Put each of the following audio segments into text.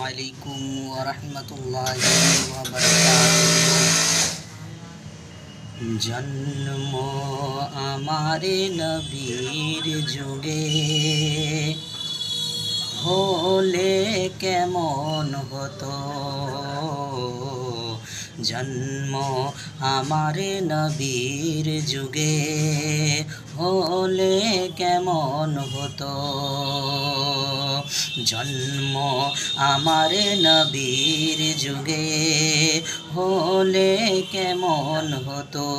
আলাইকুম ওয়া রাহমাতুল্লাহি ওয়া বারাকাতুহু। জন্ম আমারে নবীর যুগে, হলে কেমন হতো। জন্ম আমারে নবীর যুগে, হলে কেমন হতো। জন্ম আমারে নবীর যুগে, হলে কেমন হতো।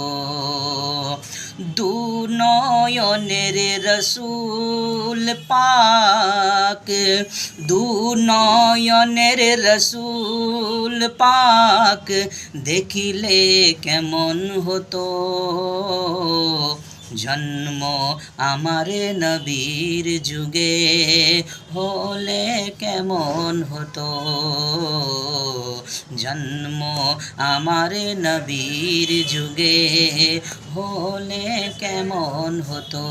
দু নয়নের রসুল পাক, দু নয়নের রসুল পাক দেখিলে কেমন হতো। জন্ম আমারে নবীর যুগে, হলে কেমন হতো। জন্ম আমারে নবীর যুগে, হলে কেমন হতো।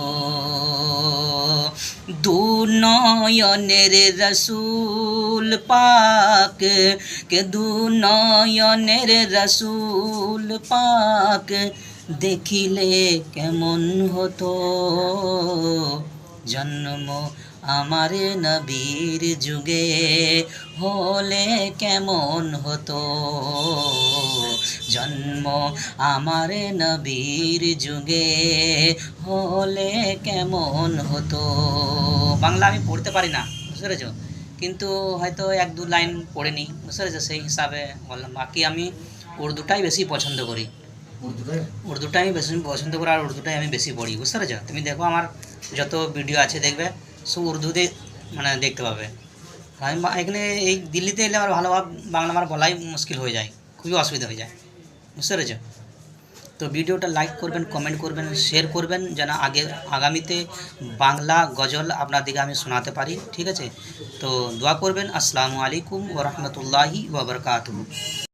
দু নয়নের রসুল পাক, কে দু নয়নের রসুল পাক দেখিলে কেমন হতো। জন্ম আমারে নবীর যুগে, হলে কেমন হতো। জন্ম আমারে নবীর যুগে, হলে কেমন হতো। বাংলা আমি পড়তে পারি না, বুঝতে পেরেছ, কিন্তু হয়তো এক দু লাইন পড়ে নিই, বুঝতে পেরেছো, সেই হিসাবে বললাম। বাকি আমি উর্দুটাই বেশি পছন্দ করি, উর্দুটাই আমি বেশি পছন্দ করি, আর উর্দুটাই আমি বেশি পড়ি, বুঝতে পেরেছো। তুমি দেখো আমার যত ভিডিও আছে দেখবে সব উর্দুতে মানে দেখতে পাবে। আমি এখানে এই দিল্লিতে এলে আমার ভালোভাবে বাংলা আমার বলাই মুশকিল হয়ে যায়, খুবই অসুবিধা হয়ে যায়, বুঝতে পেরেছো। তো ভিডিওটা লাইক করবেন, কমেন্ট করবেন, শেয়ার করবেন, যেন আগামীতে বাংলা গজল আপনাদেরকে আমি শোনাতে পারি, ঠিক আছে। তো দোয়া করবেন। আসসালামু আলাইকুম ওয়া রাহমাতুল্লাহি ওয়া বারাকাতুহু।